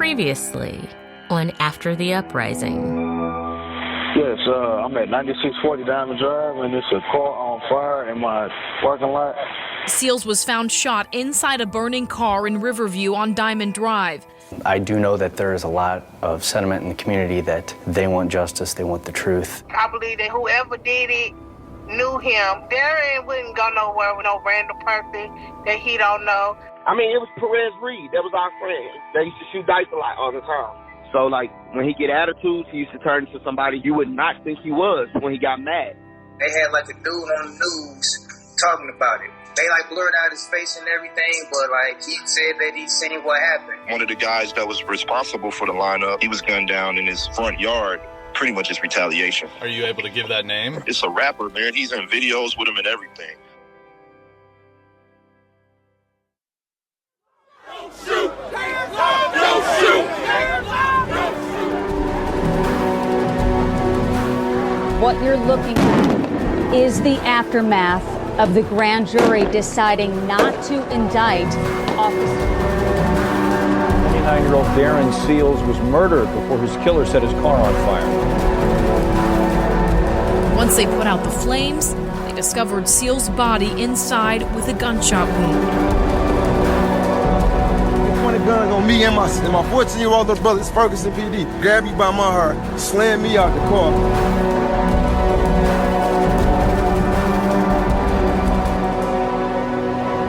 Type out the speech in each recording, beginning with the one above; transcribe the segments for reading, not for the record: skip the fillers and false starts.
Previously on After the Uprising. Yes, I'm at 9640 Diamond Drive, and there's a car on fire in my parking lot. Seals was found shot inside a burning car in Riverview on Diamond Drive. I do know that there is a lot of sentiment in the community that they want justice, they want the truth. I believe that whoever did it knew him. Darren wouldn't go nowhere with no random person that he don't know. I mean, it was Perez Reed. That was our friend. They used to shoot dice a lot all the time. So, like, when he get attitudes, he used to turn into somebody you would not think he was when he got mad. They had, like, a dude on the news talking about it. They, like, blurred out his face and everything, but, like, he said that he seen what happened. One of the guys that was responsible for the lineup, he was gunned down in his front yard. Pretty much it's retaliation. Are you able to give that name? It's a rapper, man. He's in videos with him and everything. Don't shoot! Don't shoot! What you're looking at is the aftermath of the grand jury deciding not to indict officers. 29-year-old Darren Seals was murdered before his killer set his car on fire. Once they put out the flames, they discovered Seals' body inside with a gunshot wound. He pointed a gun on me and my 14-year-old little brother, it's Ferguson PD. Grabbed me by my hair, slammed me out the car.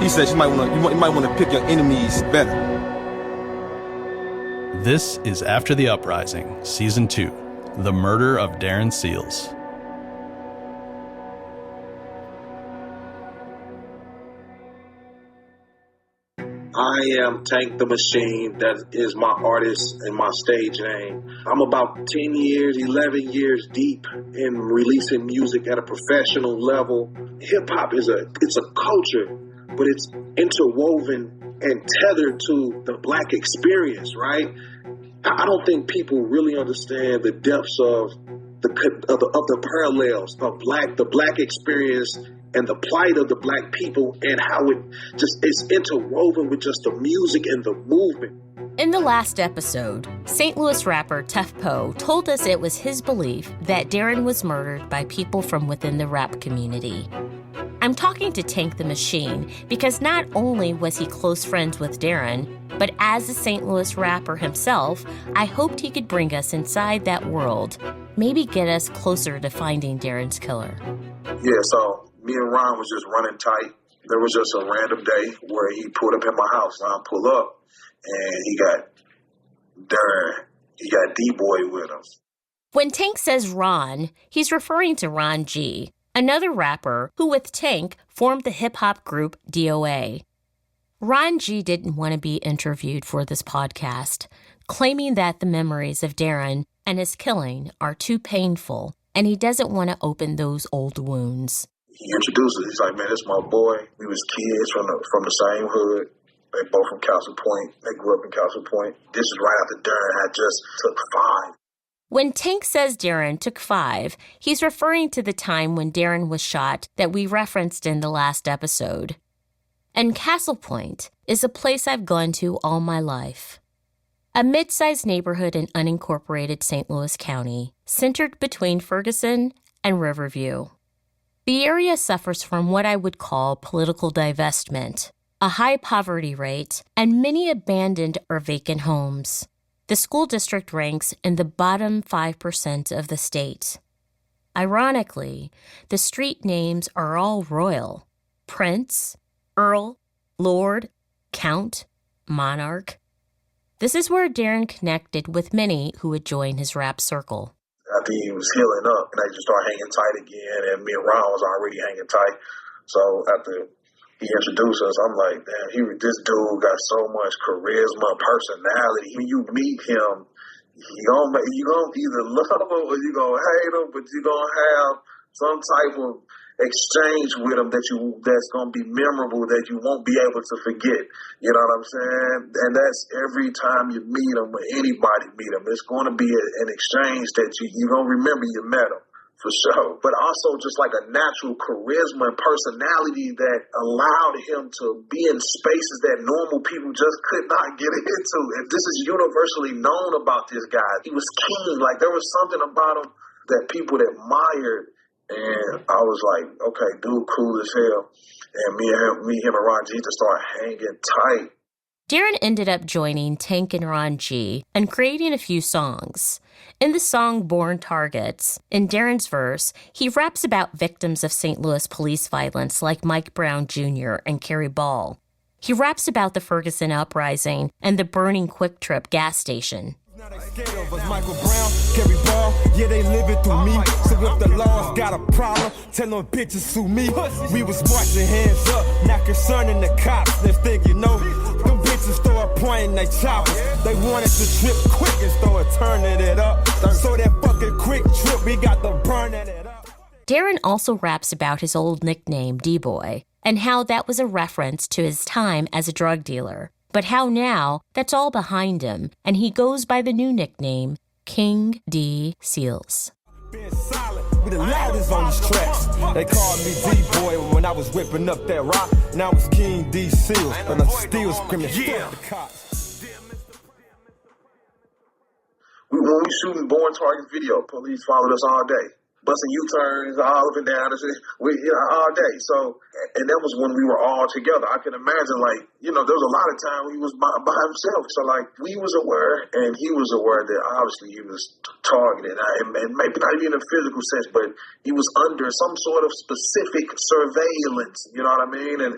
He said you might want to pick your enemies better. This is After the Uprising, Season 2, The Murder of Darren Seals. I am Tank the Machine. That is my artist and my stage name. I'm about 10 years, 11 years deep in releasing music at a professional level. Hip-hop is a culture, but it's interwoven and tethered to the Black experience, right? I don't think people really understand the depths of the parallels of the Black experience and the plight of the Black people and how it's interwoven with just the music and the movement. In the last episode, St. Louis rapper Tough Poe told us it was his belief that Darren was murdered by people from within the rap community. I'm talking to Tank the Machine because not only was he close friends with Darren, but as a St. Louis rapper himself, I hoped he could bring us inside that world, maybe get us closer to finding Darren's killer. Yeah, so me and Ron was just running tight. There was just a random day where he pulled up in my house. Ron pulled up, and he got D.O.A. with him. When Tank says Ron, he's referring to Ron G., another rapper who with Tank formed the hip-hop group D.O.A. Ron G. didn't want to be interviewed for this podcast, claiming that the memories of Darren and his killing are too painful, and he doesn't want to open those old wounds. He introduced us. He's like, man, this is my boy. We was kids from the same hood. They both from Castle Point. They grew up in Castle Point. This is right after Darren had just took 5. When Tank says Darren took 5, he's referring to the time when Darren was shot that we referenced in the last episode. And Castle Point is a place I've gone to all my life. A mid-sized neighborhood in unincorporated St. Louis County, centered between Ferguson and Riverview. The area suffers from what I would call political divestment, a high poverty rate, and many abandoned or vacant homes. The school district ranks in the bottom 5% of the state. Ironically, the street names are all royal: Prince, Earl, Lord, Count, Monarch. This is where Darren connected with many who would join his rap circle. After he was healing up, and I just started hanging tight again, and me and Ron was already hanging tight. So after he introduced us, I'm like, damn, this dude got so much charisma, personality. When you meet him, you gonna either love him or you gonna hate him, but you gonna have some type of exchange with him that's gonna be memorable, that you won't be able to forget. You know what I'm saying? And that's every time you meet him, or anybody meet him, it's gonna be an exchange that you're gonna remember you met him For sure. But also just like a natural charisma and personality that allowed him to be in spaces that normal people just could not get into. And this is universally known about this guy. He was keen. Like, there was something about him that people admired. And I was like, okay, dude, cool as hell. And me, him, and Ron G just started hanging tight. Darren ended up joining Tank and Ron G and creating a few songs. In the song Born Targets, in Darren's verse, he raps about victims of St. Louis police violence like Mike Brown Jr. and Kerry Ball. He raps about the Ferguson Uprising and the burning Quick Trip gas station. Michael Brown, Kerry Ball, yeah, they living through me. So if the law's got a problem, tell them bitches sue me. We was marching hands up, not concerning the cops. Next thing you know, them bitches start pointing they choppers. They wanted to trip quick and start turning it up. So that fucking Quick Trip, we got them burning it up. Darren also raps about his old nickname, D.O.A, and how that was a reference to his time as a drug dealer. But how now that's all behind him, and he goes by the new nickname, King D. Seals. Being silent, we the loudest on these tracks. They called me D-Boy when I was whipping up that rock. Now it's King D. Seals, but I'm still screaming, fuck the cops. When we shooting Born Targets video, police followed us all day. Busting U-turns all up and down, all day. So, and that was when we were all together. I can imagine, like, there was a lot of time he was by himself. So, like, we was aware, and he was aware that obviously he was targeted, and maybe not even in a physical sense, but he was under some sort of specific surveillance. You know what I mean? And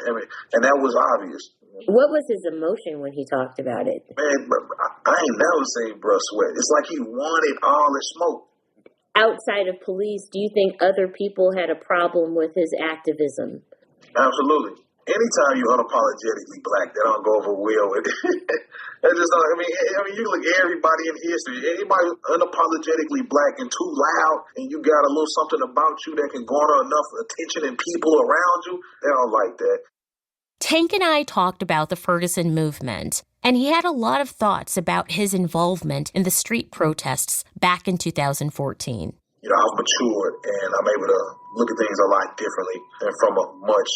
that was obvious. What was his emotion when he talked about it? Man, I ain't never seen bruh sweat. It's like he wanted all the smoke. Outside of police, do you think other people had a problem with his activism? Absolutely. Anytime you're unapologetically black, that don't go over well with it. That's just, I mean, you look at everybody in history. Anybody unapologetically black and too loud, and you got a little something about you that can garner enough attention and people around you, they don't like that. Tank and I talked about the Ferguson movement, and he had a lot of thoughts about his involvement in the street protests back in 2014. I've matured, and I'm able to look at things a lot differently and from a much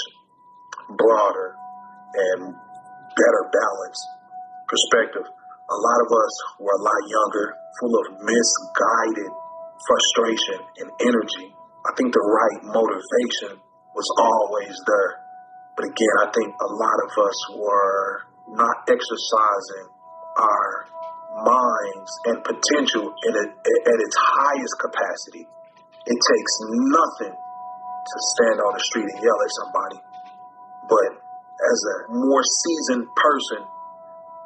broader and better balanced perspective. A lot of us were a lot younger, full of misguided frustration and energy. I think the right motivation was always there. But again, I think a lot of us were not exercising our minds and potential at its highest capacity. It takes nothing to stand on the street and yell at somebody. But as a more seasoned person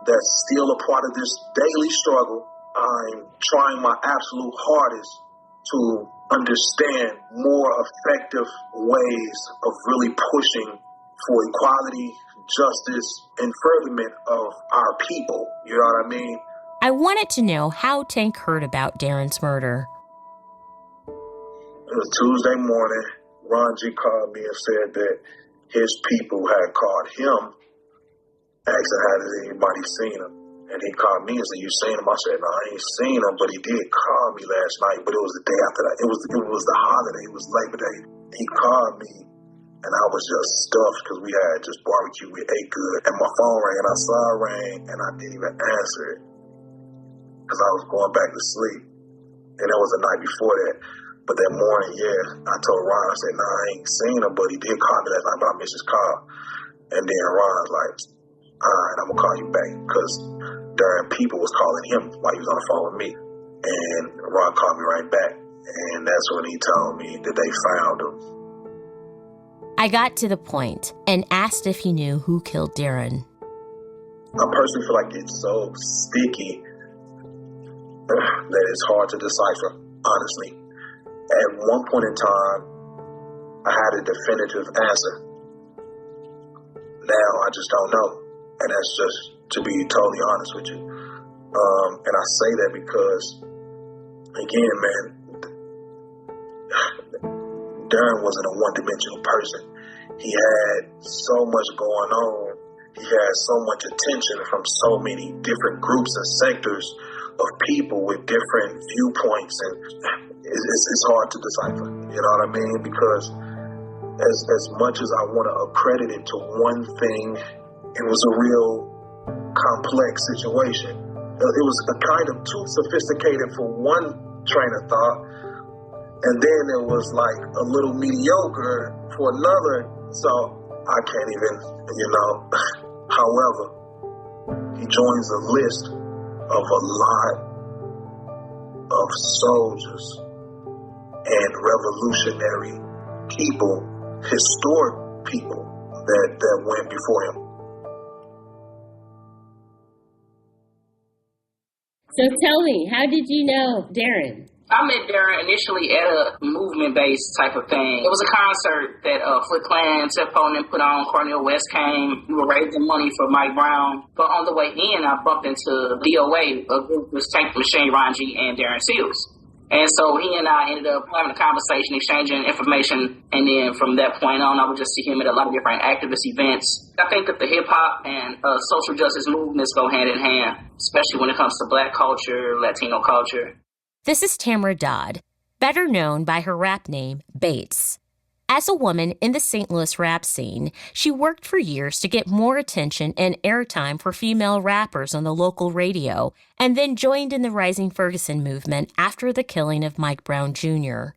that's still a part of this daily struggle, I'm trying my absolute hardest to understand more effective ways of really pushing for equality, justice, and furtherment of our people. You know what I mean? I wanted to know how Tank heard about Darren's murder. It was Tuesday morning. Ron G called me and said that his people had called him, asking has anybody seen him. And he called me and said, "You seen him?" I said, "No, I ain't seen him, but he did call me last night." But it was the day after that. It was the holiday. It was Labor Day. He called me. And I was just stuffed because we had just barbecue. We ate good. And my phone rang, and I saw it ring, and I didn't even answer it because I was going back to sleep. And that was the night before that. But that morning, I told Ron, I said, "Nah, I ain't seen him, but he did call me last night, but I missed his call." And then Ron's like, "All right, I'm going to call you back," because Darren people was calling him while he was on the phone with me. And Ron called me right back. And that's when he told me that they found him. I got to the point and asked if he knew who killed Darren. I personally feel like it's so sticky that it's hard to decipher, honestly. At one point in time, I had a definitive answer. Now I just don't know. And that's just to be totally honest with you. And I say that because, again, man, Darren wasn't a one-dimensional person. He had so much going on. He had so much attention from so many different groups and sectors of people with different viewpoints, and it's hard to decipher. You know what I mean? Because as much as I want to accredit it to one thing, it was a real complex situation. It was a kind of too sophisticated for one train of thought, and then it was like a little mediocre for another. So I can't even, However, he joins a list of a lot of soldiers and revolutionary people, historic people that went before him. So tell me, how did you know Darren? I met Darren initially at a movement-based type of thing. It was a concert that Foot Clan, Tefone put on. Cornel West came. We were raising money for Mike Brown. But on the way in, I bumped into D.O.A, a group with Tank the Machine, Ron G, and Darren Seals. And so he and I ended up having a conversation, exchanging information. And then from that point on, I would just see him at a lot of different activist events. I think that the hip-hop and social justice movements go hand in hand, especially when it comes to Black culture, Latino culture. This is Tamara Dodd, better known by her rap name, Bates. As a woman in the St. Louis rap scene, she worked for years to get more attention and airtime for female rappers on the local radio, and then joined in the Rising Ferguson movement after the killing of Mike Brown Jr.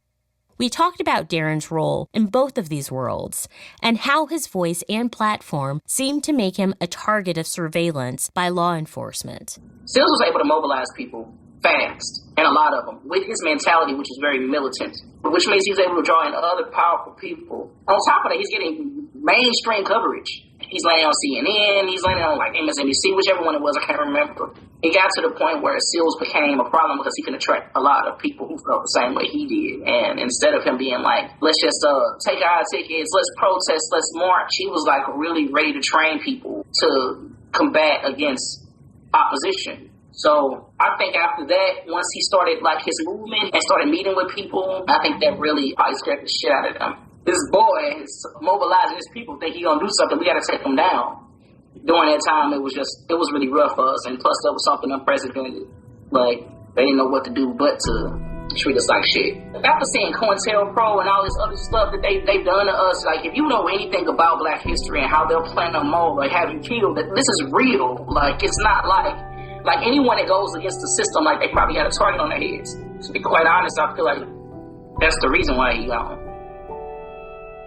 We talked about Darren's role in both of these worlds, and how his voice and platform seemed to make him a target of surveillance by law enforcement. Seals was able to mobilize people fast, and a lot of them, with his mentality, which is very militant, which means he's able to draw in other powerful people. On top of that, he's getting mainstream coverage. He's landing on CNN, he's landing on like MSNBC, whichever one it was, I can't remember. It got to the point where Seals became a problem because he could attract a lot of people who felt the same way he did. And instead of him being like, let's just take our tickets, let's protest, let's march, he was like really ready to train people to combat against opposition. So I think after that, once he started like his movement and started meeting with people, I think that really probably scared the shit out of them. This boy is mobilizing his people, think he gonna do something, we gotta take him down. During that time, it was really rough for us, and plus there was something unprecedented. Like, they didn't know what to do but to treat us like shit. After seeing COINTELPRO and all this other stuff that they've done to us, like, if you know anything about Black history and how they'll plan a mold, like, have you killed, that this is real. Like, it's not like anyone that goes against the system, like, they probably had a target on their heads. To be quite honest, I feel like that's the reason why he gone.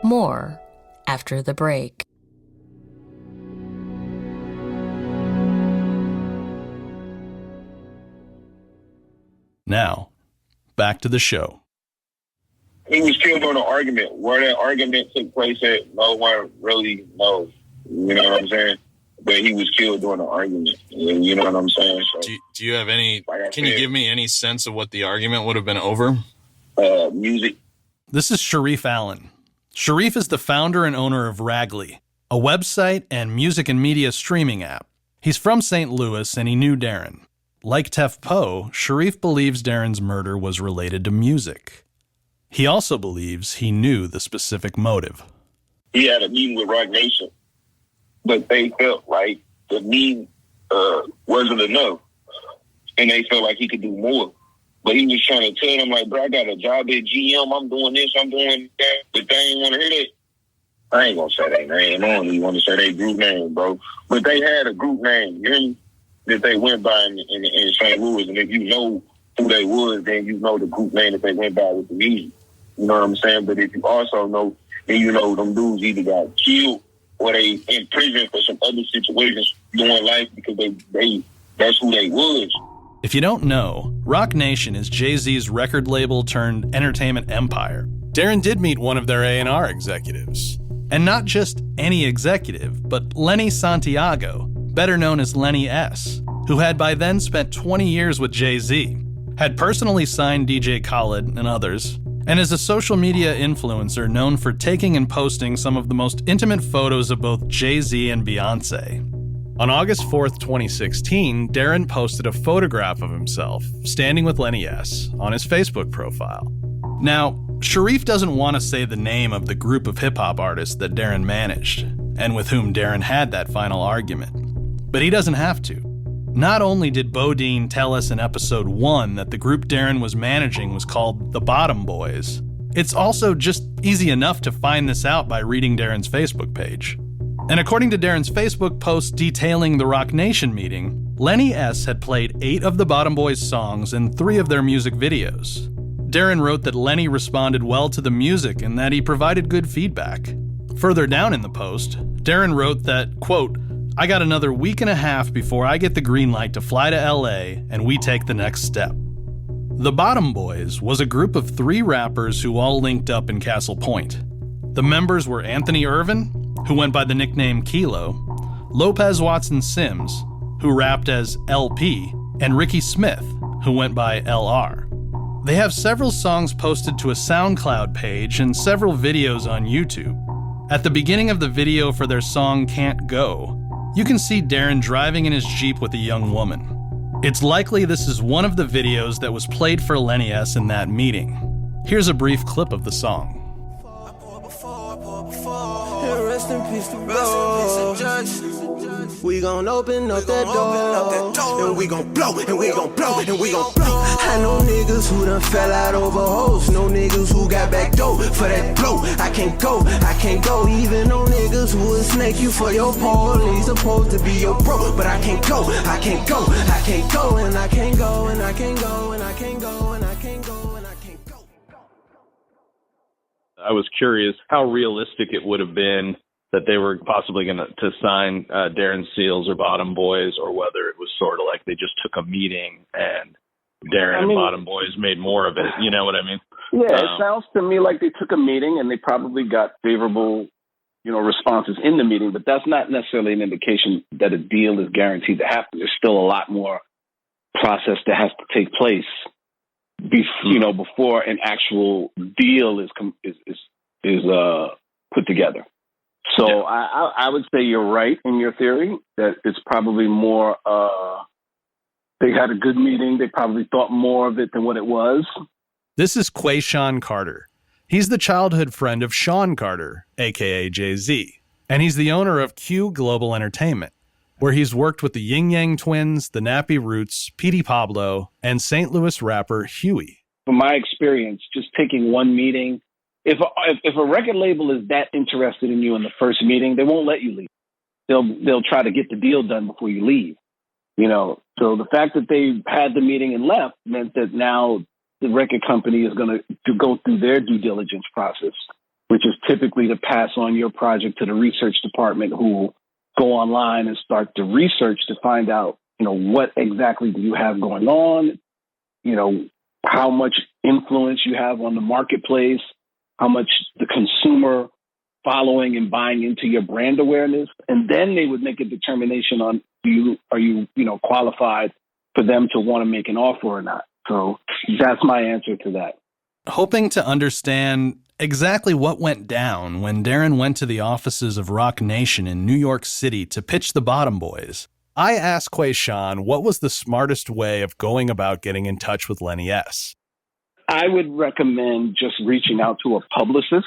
More after the break. Now, back to the show. He was killed on an argument. Where that argument took place at, no one really knows. You know what I'm saying? But he was killed during an argument. You know what I'm saying? So, do you have any, can you give me any sense of what the argument would have been over? Music. This is Sharif Allen. Sharif is the founder and owner of Raggly, a website and music and media streaming app. He's from St. Louis, and he knew Darren. Like Tef Poe, Sharif believes Darren's murder was related to music. He also believes he knew the specific motive. He had a meeting with Rock Nation, but they felt like the meeting wasn't enough, and they felt like he could do more. But he was trying to tell them, like, bro, I got a job at GM, I'm doing this, I'm doing that, but they ain't want to hear that. I ain't going to say their name, I don't even want to say their group name, bro. But they had a group name, you hear me? That they went by in St. Louis, and if you know who they was, then you know the group name that they went by with the music. You know what I'm saying? But if you also know, then you know them dudes either got killed or they in prison for some other situations during life because they that's who they was. If you don't know, Rock Nation is JayZ's record label turned entertainment empire. Darren did meet one of their A&R executives. And not just any executive, but Lenny Santiago, better known as Lenny S., who had by then spent 20 years with JayZ, had personally signed DJ Khaled and others, and is a social media influencer known for taking and posting some of the most intimate photos of both JayZ and Beyonce. On August 4th, 2016, Darren posted a photograph of himself standing with Lenny S. on his Facebook profile. Now, Sharif doesn't want to say the name of the group of hip-hop artists that Darren managed, and with whom Darren had that final argument. But he doesn't have to. Not only did Bodine tell us in episode 1 that the group Darren was managing was called the Bottom Boyz, it's also just easy enough to find this out by reading Darren's Facebook page. And according to Darren's Facebook post detailing the Rock Nation meeting, Lenny S. had played 8 of the Bottom Boyz songs and 3 of their music videos. Darren wrote that Lenny responded well to the music and that he provided good feedback. Further down in the post, Darren wrote that, quote, "I got another week and a half before I get the green light to fly to LA and we take the next step." The Bottom Boyz was a group of 3 rappers who all linked up in Castle Point. The members were Anthony Irvin, who went by the nickname Kilo, Lopez Watson Sims, who rapped as LP, and Ricky Smith, who went by LR. They have several songs posted to a SoundCloud page and several videos on YouTube. At the beginning of the video for their song Can't Go, you can see Darren driving in his Jeep with a young woman. It's likely this is one of the videos that was played for Lenny S. in that meeting. Here's a brief clip of the song. Rest in peace to judge. We gon' open up that door, and we gon' blow, and we gon' blow, and we gon' blow. I know niggas who done fell out over hoes, no niggas who got back door for that blow. I can't go, even no niggas who will snake you for your pole. Supposed to be your bro, but I can't go, and I can't go, and I can't go, and I can't go, and I can't go, and I can't go, and I can't go. I was curious how realistic it would have been that they were possibly going to sign Darren Seals or Bottom Boyz, or whether it was sort of like they just took a meeting and Darren and Bottom Boyz made more of it. You know what I mean? Yeah, it sounds to me like they took a meeting and they probably got favorable, responses in the meeting, but that's not necessarily an indication that a deal is guaranteed to happen. There's still a lot more process that has to take place before an actual deal is put together. So yeah. I would say you're right in your theory that it's probably more. They had a good meeting. They probably thought more of it than what it was. This is Quayshawn Carter. He's the childhood friend of Sean Carter, aka JayZ, and he's the owner of Q Global Entertainment, where he's worked with the Yin Yang Twins, the Nappy Roots, Petey Pablo, and St. Louis rapper Huey. From my experience, just taking one meeting, if a record label is that interested in you in the first meeting, they won't let you leave. They'll try to get the deal done before you leave. So the fact that they had the meeting and left meant that now the record company is going to go through their due diligence process, which is typically to pass on your project to the research department, who will go online and start to research to find out, what exactly do you have going on, how much influence you have on the marketplace, how much the consumer following and buying into your brand awareness. And then they would make a determination on are you qualified for them to want to make an offer or not. So that's my answer to that. Hoping to understand exactly what went down when Darren went to the offices of Rock Nation in New York City to pitch the Bottom Boyz, I asked Quayshawn what was the smartest way of going about getting in touch with Lenny S. I would recommend just reaching out to a publicist.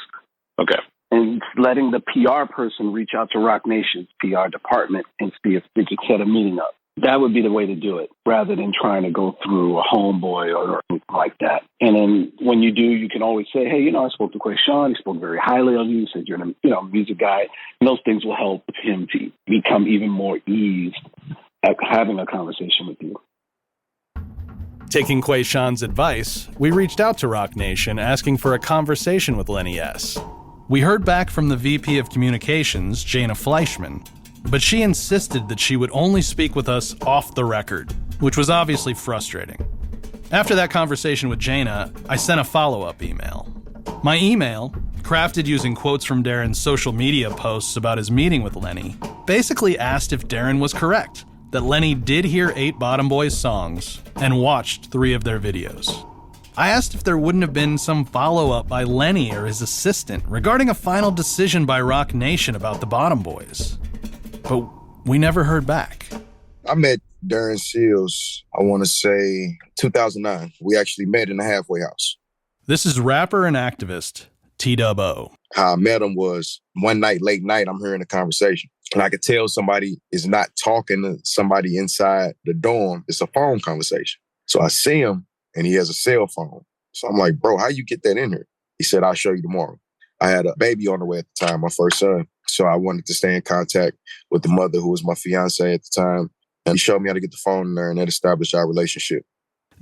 Okay. And letting the PR person reach out to Rock Nation's PR department and see if they could set a meeting up. That would be the way to do it, rather than trying to go through a homeboy or anything like that. And then when you do, you can always say, hey, I spoke to Quayshawn. He spoke very highly of you. He said you're a music guy. And those things will help him to become even more eased at having a conversation with you. Taking Quayshawn's advice, we reached out to Rock Nation asking for a conversation with Lenny S. We heard back from the VP of Communications, Jana Fleischman, but she insisted that she would only speak with us off the record, which was obviously frustrating. After that conversation with Jana, I sent a follow-up email. My email, crafted using quotes from Darren's social media posts about his meeting with Lenny, basically asked if Darren was correct, that Lenny did hear 8 Bottom Boyz songs and watched 3 of their videos. I asked if there wouldn't have been some follow-up by Lenny or his assistant regarding a final decision by Rock Nation about the Bottom Boyz. But we never heard back. I met Darren Seals, I want to say 2009. We actually met in the halfway house. This is rapper and activist D.O.A. How I met him was one night, late night, I'm hearing a conversation. and I could tell somebody is not talking to somebody inside the dorm. It's a phone conversation. So I see him, and he has a cell phone. So I'm like, bro, how you get that in here? He said, I'll show you tomorrow. I had a baby on the way at the time, my first son. So I wanted to stay in contact with the mother, who was my fiance at the time. And he showed me how to get the phone in there, and that established our relationship.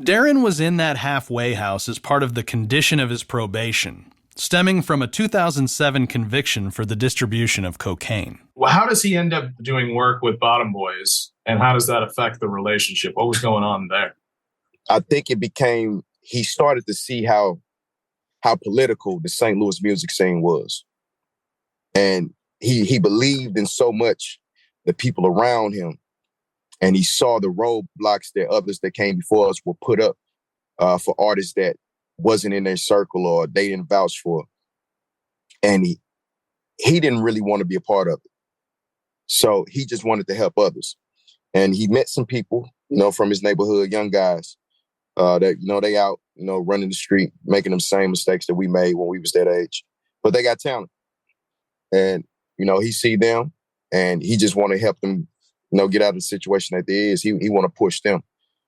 Darren was in that halfway house as part of the condition of his probation, stemming from a 2007 conviction for the distribution of cocaine. Well, how does he end up doing work with Bottom Boyz, and how does that affect the relationship? What was going on there? I think he started to see how political the St. Louis music scene was. And he believed in so much the people around him. And he saw the roadblocks that others that came before us were put up for artists that wasn't in their circle or they didn't vouch for. And he didn't really want to be a part of it. So he just wanted to help others. And he met some people, from his neighborhood, young guys, that, they out, running the street, making them same mistakes that we made when we was that age. But they got talent. And, he see them and he just want to help them, get out of the situation that they is. He want to push them.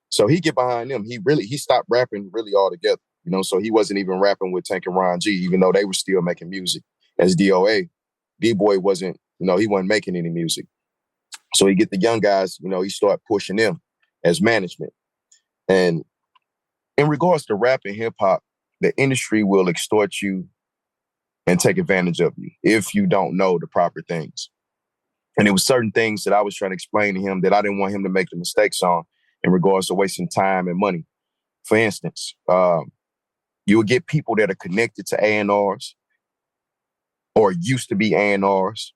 So he get behind them. He stopped rapping really altogether, so he wasn't even rapping with Tank and Ron G, even though they were still making music. As D.O.A, D-Boy wasn't, he wasn't making any music. So he get the young guys, he started pushing them as management. And in regards to rap and hip hop, the industry will extort you and take advantage of you if you don't know the proper things. And it was certain things that I was trying to explain to him that I didn't want him to make the mistakes on in regards to wasting time and money. For instance, you will get people that are connected to A&Rs or used to be A&Rs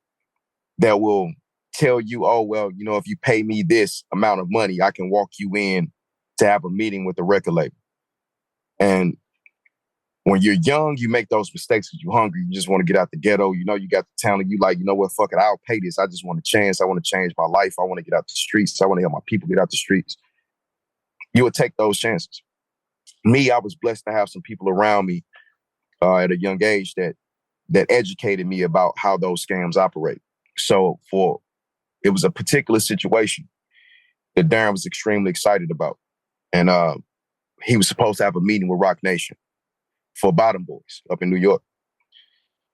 that will tell you, oh, well, if you pay me this amount of money, I can walk you in to have a meeting with the record label. And when you're young, you make those mistakes because you're hungry. You just want to get out the ghetto. You got the talent. You like, what, fuck it, I'll pay this. I just want a chance. I want to change my life. I want to get out the streets. I want to help my people get out the streets. You would take those chances. Me, I was blessed to have some people around me at a young age that educated me about how those scams operate. So it was a particular situation that Darren was extremely excited about. And he was supposed to have a meeting with Rock Nation for Bottom Boyz up in New York.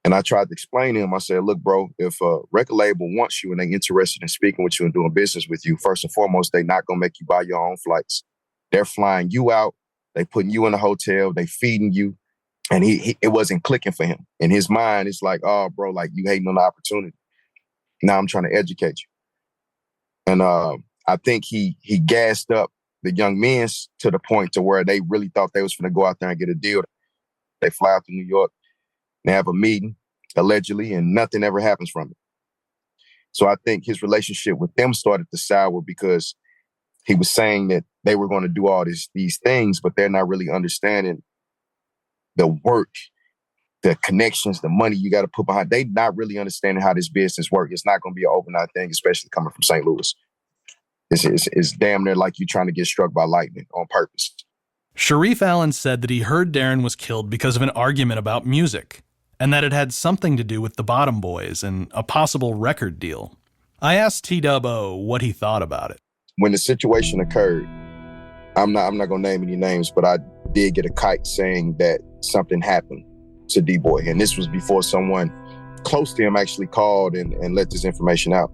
And I tried to explain to him, I said, look, bro, if a record label wants you and they're interested in speaking with you and doing business with you, first and foremost, they're not going to make you buy your own flights. They're flying you out. They putting you in a hotel. They feeding you. And it wasn't clicking for him. In his mind, it's like, oh, bro, like you hating on the opportunity. Now I'm trying to educate you. And I think he gassed up the young men to the point to where they really thought they was going to go out there and get a deal. They fly out to New York, they have a meeting, allegedly, and nothing ever happens from it. So I think his relationship with them started to sour because he was saying that they were going to do all these things, but they're not really understanding the work, the connections, the money you got to put behind. They not really understanding how this business works. It's not going to be an overnight thing, especially coming from St. Louis. It's damn near like you trying to get struck by lightning on purpose. Sharif Allen said that he heard Darren was killed because of an argument about music, and that it had something to do with the Bottom Boyz and a possible record deal. I asked T.O.A what he thought about it. When the situation occurred, I'm not going to name any names, but I did get a kite saying that something happened to D-Boy. And this was before someone close to him actually called and let this information out.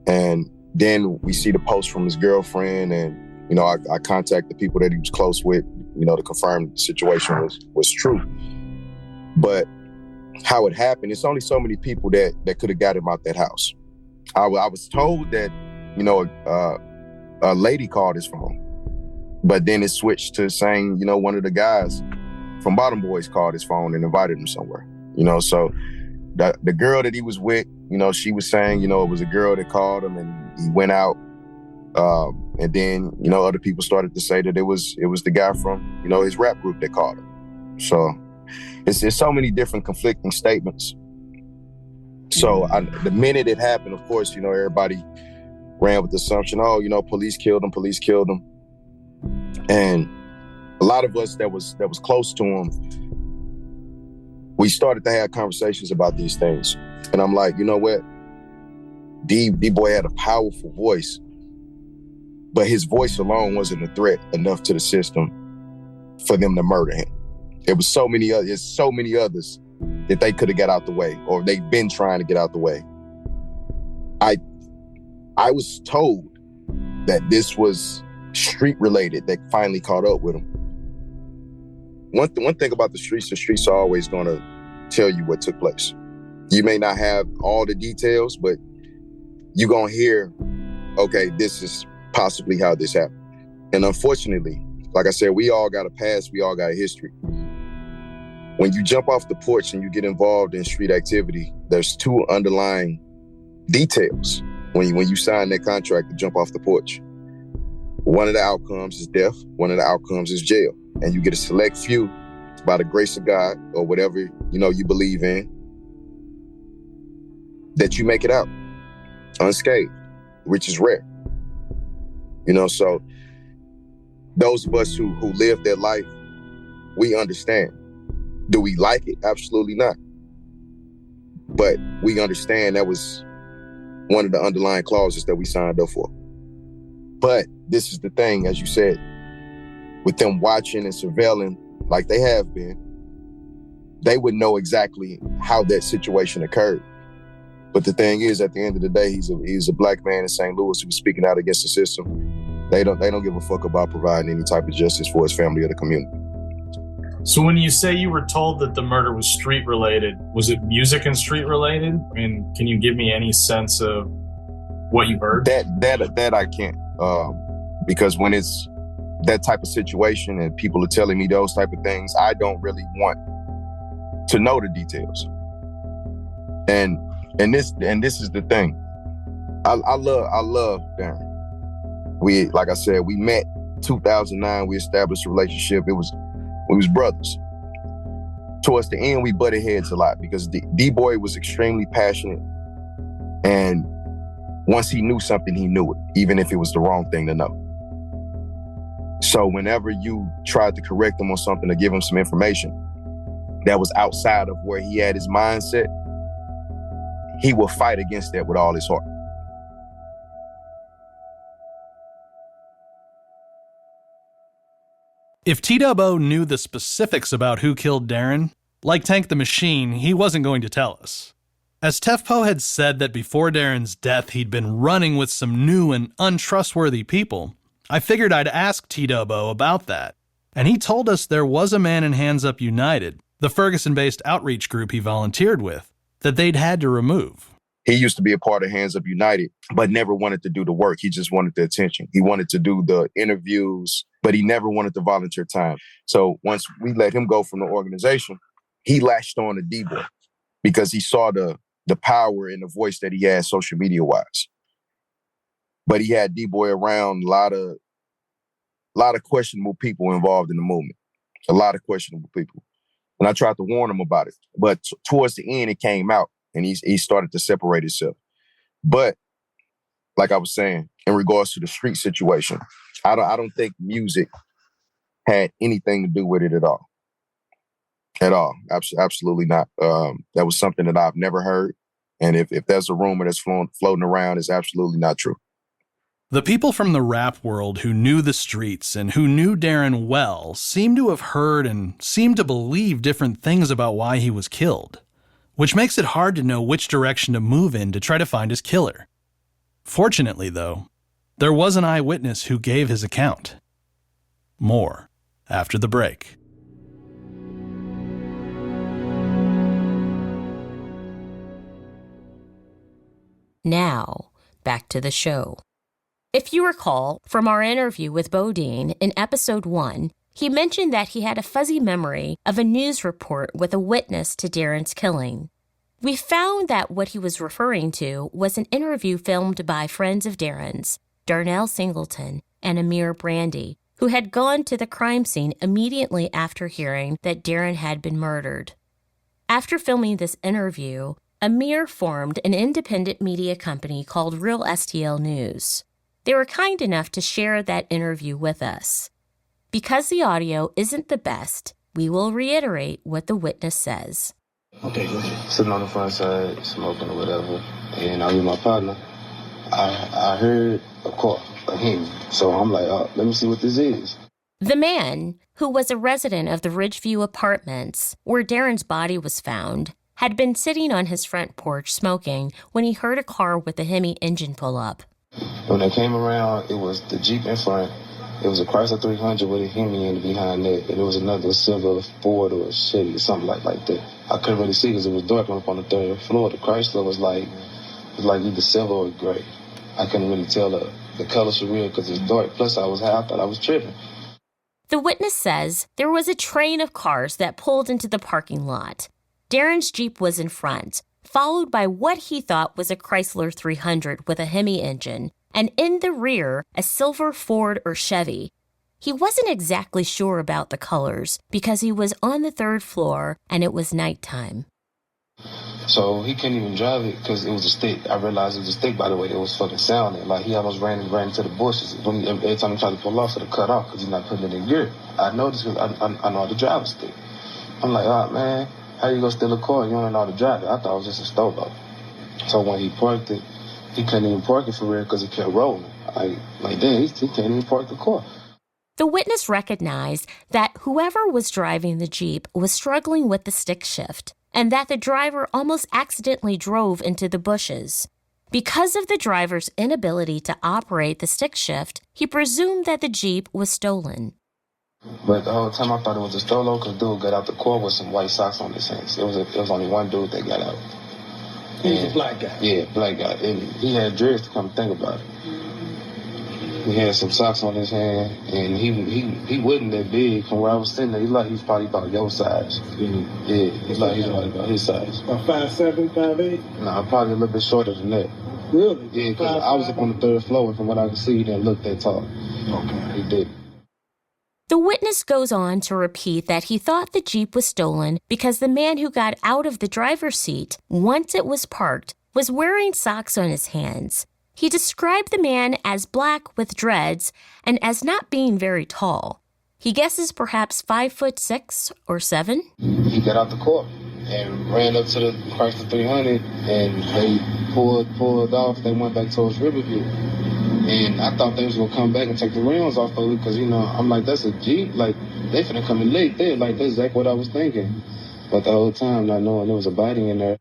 And then we see the post from his girlfriend, and I contacted the people that he was close with, to confirm the situation was true. But how it happened, it's only so many people that could have got him out that house. I was told that, a lady called his phone. But then it switched to saying, one of the guys from Bottom Boyz called his phone and invited him somewhere. So the girl that he was with, she was saying, it was a girl that called him and he went out. And then, other people started to say that it was the guy from, his rap group that called him. So it's so many different conflicting statements. So the minute it happened, of course, everybody ran with the assumption, police killed him. And a lot of us that was close to him, we started to have conversations about these things. And I'm like, you know what? D-Boy had a powerful voice, but his voice alone wasn't a threat enough to the system for them to murder him. There's so many others that they could have got out the way, or they've been trying to get out the way. I was told that this was street related that finally caught up with him. One thing about the streets are always gonna tell you what took place. You may not have all the details, but you're gonna hear, okay, this is possibly how this happened. And unfortunately, like I said, we all got a past, we all got a history. When you jump off the porch and you get involved in street activity, there's two underlying details when you sign that contract to jump off the porch. One of the outcomes is death, one of the outcomes is jail. And you get a select few, by the grace of God or whatever you believe in, that you make it out unscathed, which is rare. So those of us who live that life, we understand. Do we like it? Absolutely not. But we understand that was one of the underlying clauses that we signed up for. But this is the thing, as you said, with them watching and surveilling like they have been, they would know exactly how that situation occurred. But the thing is, at the end of the day, he's a black man in St. Louis who's speaking out against the system. They don't give a fuck about providing any type of justice for his family or the community. So when you say you were told that the murder was street related, was it music and street related? And can you give me any sense of what you heard? That I can't, because when it's that type of situation and people are telling me those type of things, I don't really want to know the details. And this is the thing. I love Darren. We, like I said, we met 2009. We established a relationship. We was brothers. Towards the end, we butted heads a lot because D-Boy was extremely passionate. And once he knew something, he knew it, even if it was the wrong thing to know. So whenever you tried to correct him on something or give him some information that was outside of where he had his mindset, he will fight against that with all his heart. If D.O.A knew the specifics about who killed Darren, like Tank the Machine, he wasn't going to tell us. As Tefpo had said that before Darren's death, he'd been running with some new and untrustworthy people, I figured I'd ask D.O.A about that. And he told us there was a man in Hands Up United, the Ferguson-based outreach group he volunteered with, that they'd had to remove. He used to be a part of Hands Up United, but never wanted to do the work. He just wanted the attention. He wanted to do the interviews, but he never wanted to volunteer time. So once we let him go from the organization, he latched on to D-Boy because he saw the power and the voice that he had social media-wise. But he had D-Boy around a lot of questionable people involved in the movement. A lot of questionable people. And I tried to warn him about it. But towards the end, it came out. And he started to separate himself. But like I was saying, in regards to the street situation, I don't think music had anything to do with it at all. At all. Absolutely not. That was something that I've never heard. And if there's a rumor that's floating around, it's absolutely not true. The people from the rap world who knew the streets and who knew Darren well seemed to have heard and seemed to believe different things about why he was killed, which makes it hard to know which direction to move in to try to find his killer. Fortunately, though, there was an eyewitness who gave his account. More after the break. Now, back to the show. If you recall from our interview with Bodine in episode 1, he mentioned that he had a fuzzy memory of a news report with a witness to Darren's killing. We found that what he was referring to was an interview filmed by friends of Darren's, Darnell Singleton and Amir Brandy, who had gone to the crime scene immediately after hearing that Darren had been murdered. After filming this interview, Amir formed an independent media company called Real STL News. They were kind enough to share that interview with us. Because the audio isn't the best, we will reiterate what the witness says. Okay, go ahead. Sitting on the front side, smoking or whatever, and I was with my partner. I heard a car, a him. So I'm like, oh, let me see what this is. The man, who was a resident of the Ridgeview Apartments, where Darren's body was found, had been sitting on his front porch smoking when he heard a car with a Hemi engine pull up. When they came around, it was the Jeep in front. It was a Chrysler 300 with a Hemi in behind that, and it was another silver Ford or a Chevy or something like that. I couldn't really see because it was dark up on the third floor. The Chrysler was like either silver or gray. I couldn't really tell the colors were real because it was dark. Plus, I thought I was tripping. The witness says there was a train of cars that pulled into the parking lot. Darren's Jeep was in front, followed by what he thought was a Chrysler 300 with a Hemi engine, and in the rear, a silver Ford or Chevy. He wasn't exactly sure about the colors because he was on the third floor and it was nighttime. So he couldn't even drive it because it was a stick. I realized it was a stick, by the way, that was fucking sounding. Like he almost ran into the bushes. Every time he tried to pull off, it cut off because he's not putting it in gear. I noticed because I know how to drive a stick. I'm like, oh man, how you gonna steal a car? You don't know how to drive it. I thought it was just a stove. So when he parked it, he couldn't even park it for real because it kept rolling. Like damn, he can't even park the car. The witness recognized that whoever was driving the Jeep was struggling with the stick shift, and that the driver almost accidentally drove into the bushes. Because of the driver's inability to operate the stick shift, he presumed that the Jeep was stolen. But the whole time I thought it was a stolo because dude got out the car with some white socks on his hands. It was only one dude that got out. He was a black guy? Yeah, black guy. And he had dreads to come think about it. He had some socks on his hand, and he wasn't that big from where I was sitting there. He was probably about your size. Yeah, he's probably about his size. About 5'7", 5'8"? No, probably a little bit shorter than that. Really? Yeah, because I was up on the third floor, and from what I could see, he didn't look that tall. Okay. He did. The witness goes on to repeat that he thought the Jeep was stolen because the man who got out of the driver's seat, once it was parked, was wearing socks on his hands. He described the man as black with dreads and as not being very tall. He guesses perhaps 5'6" or 7. He got out the car and ran up to the Chrysler 300, and they pulled off. They went back towards Riverview. And I thought they was going to come back and take the rims off of it because, I'm like, that's a Jeep. Like, they finna come in late there. Like, that's exactly what I was thinking. But the whole time, not knowing there was a body in there.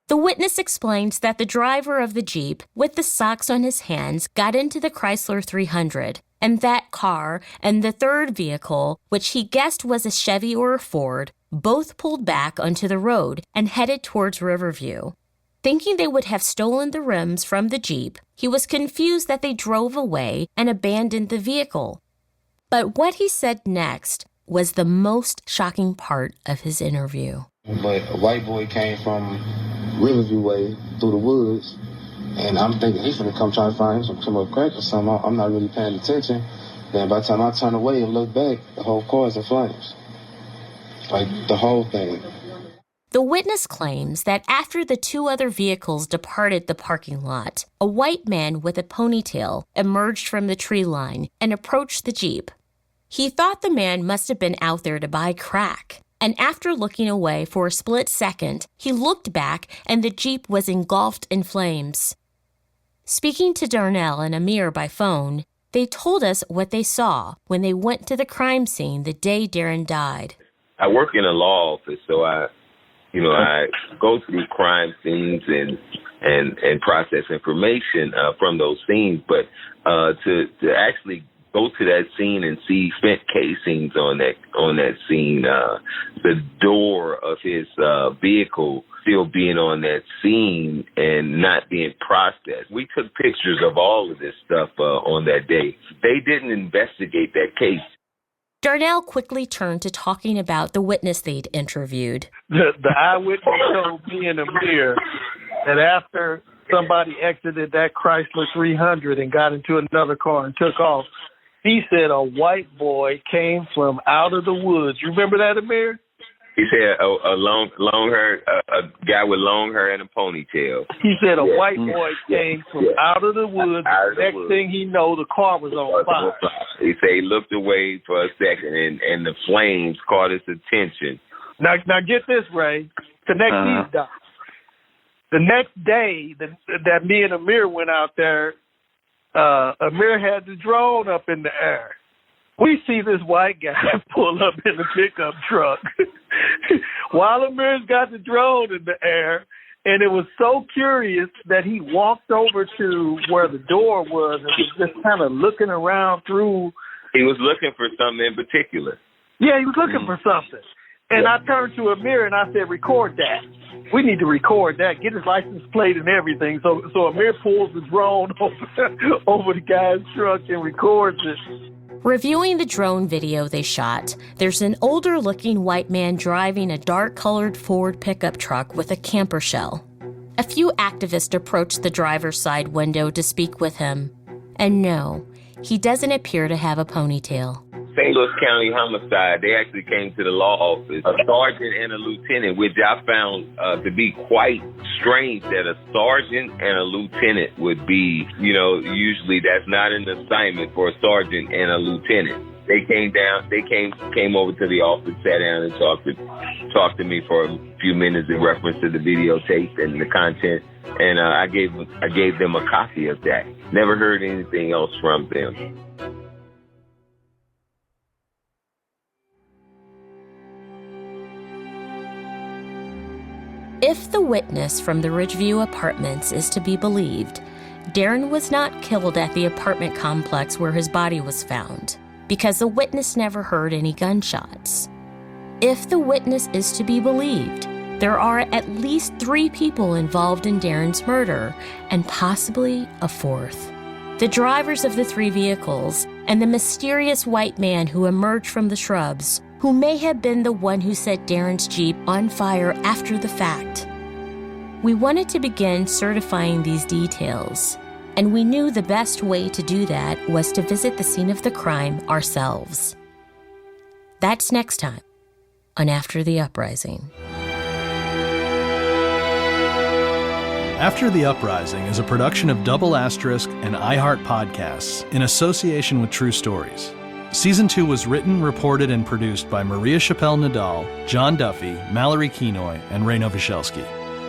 The witness explains that the driver of the Jeep, with the socks on his hands, got into the Chrysler 300, and that car and the third vehicle, which he guessed was a Chevy or a Ford, both pulled back onto the road and headed towards Riverview. Thinking they would have stolen the rims from the Jeep, he was confused that they drove away and abandoned the vehicle. But what he said next was the most shocking part of his interview. But a white boy came from Riverview way through the woods, and I'm thinking he's gonna come try to find him some crack or something. I'm not really paying attention. Then by the time I turn away and look back, the whole car is in flames. Like the whole thing. The witness claims that after the two other vehicles departed the parking lot, a white man with a ponytail emerged from the tree line and approached the Jeep. He thought the man must have been out there to buy crack. And after looking away for a split second, he looked back and the Jeep was engulfed in flames. Speaking to Darnell and Amir by phone, they told us what they saw when they went to the crime scene the day Darren died. I work in a law office, so I go through crime scenes and process information from those scenes. But to actually go to that scene and see spent casings on that scene, the door of his vehicle still being on that scene and not being processed. We took pictures of all of this stuff on that day. They didn't investigate that case. Darnell quickly turned to talking about the witness they'd interviewed. The eyewitness told me and Amir that after somebody exited that Chrysler 300 and got into another car and took off, he said a white boy came from out of the woods. You remember that, Amir? He said a long hair, a guy with long hair and a ponytail. He said a white boy came from out of the woods. Next thing he know, the car was on fire. He said he looked away for a second, and the flames caught his attention. Now get this, Ray. Connect these dots. The next day that me and Amir went out there, Amir had the drone up in the air. We see this white guy pull up in the pickup truck while Amir's got the drone in the air. And it was so curious that he walked over to where the door was and was just kind of looking around through. He was looking for something in particular. Yeah, he was looking for something. And I turned to Amir and I said, record that. We need to record that, get his license plate and everything. So Amir pulls the drone over the guy's truck and records it. Reviewing the drone video they shot, there's an older-looking white man driving a dark-colored Ford pickup truck with a camper shell. A few activists approached the driver's side window to speak with him. And no, he doesn't appear to have a ponytail. St. Louis County Homicide, they actually came to the law office, a sergeant and a lieutenant, which I found to be quite strange that a sergeant and a lieutenant would be, usually that's not an assignment for a sergeant and a lieutenant. They came down, they came over to the office, sat down and talked to me for a few minutes in reference to the videotape and the content. And I gave them a copy of that. Never heard anything else from them. If the witness from the Ridgeview Apartments is to be believed, Darren was not killed at the apartment complex where his body was found, because the witness never heard any gunshots. If the witness is to be believed, there are at least 3 people involved in Darren's murder, and possibly a 4th. The drivers of the 3 vehicles, and the mysterious white man who emerged from the shrubs, who may have been the one who set Darren's Jeep on fire after the fact. We wanted to begin certifying these details, and we knew the best way to do that was to visit the scene of the crime ourselves. That's next time on After the Uprising. After the Uprising is a production of Double Asterisk and iHeart Podcasts in association with True Stories. Season 2 was written, reported, and produced by Maria Chappelle Nadal, John Duffy, Mallory Kenoy, and Ray Novoselsky.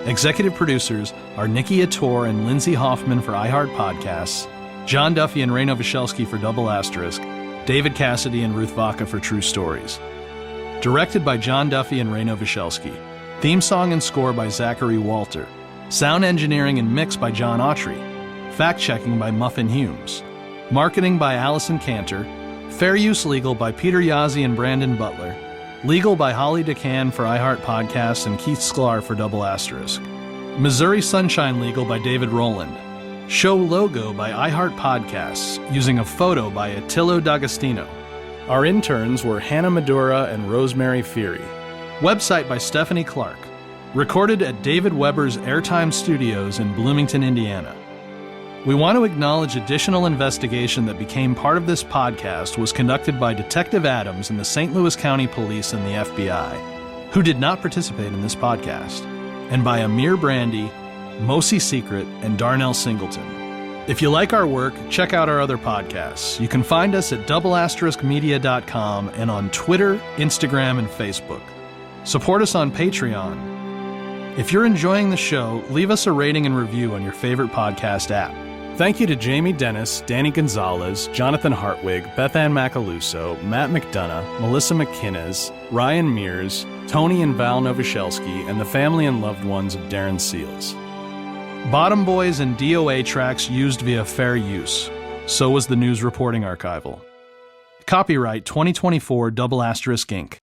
Executive producers are Nikki Ator and Lindsay Hoffman for iHeart Podcasts, John Duffy and Ray Novoselsky for Double Asterisk, David Cassidy and Ruth Vaca for True Stories. Directed by John Duffy and Ray Novoselsky. Theme song and score by Zachary Walter. Sound engineering and mix by John Autry. Fact-checking by Muffin Humes. Marketing by Allison Cantor. Fair Use Legal by Peter Yazzie and Brandon Butler. Legal by Holly DeCann for iHeart Podcasts and Keith Sklar for Double Asterisk. Missouri Sunshine Legal by David Rowland. Show logo by iHeart Podcasts using a photo by Attilio D'Agostino. Our interns were Hannah Madura and Rosemary Feary. Website by Stephanie Clark. Recorded at David Weber's Airtime Studios in Bloomington, Indiana. We want to acknowledge additional investigation that became part of this podcast was conducted by Detective Adams in the St. Louis County Police and the FBI, who did not participate in this podcast, and by Amir Brandy, Mosi Secret, and Darnell Singleton. If you like our work, check out our other podcasts. You can find us at doubleasteriskmedia.com and on Twitter, Instagram, and Facebook. Support us on Patreon. If you're enjoying the show, leave us a rating and review on your favorite podcast app. Thank you to Jamie Dennis, Danny Gonzalez, Jonathan Hartwig, Beth Ann Macaluso, Matt McDonough, Melissa McInnes, Ryan Mears, Tony and Val Novoselsky, and the family and loved ones of Darren Seals. Bottom Boyz and D.O.A. tracks used via fair use. So was the news reporting archival. Copyright 2024 Double Asterisk Inc.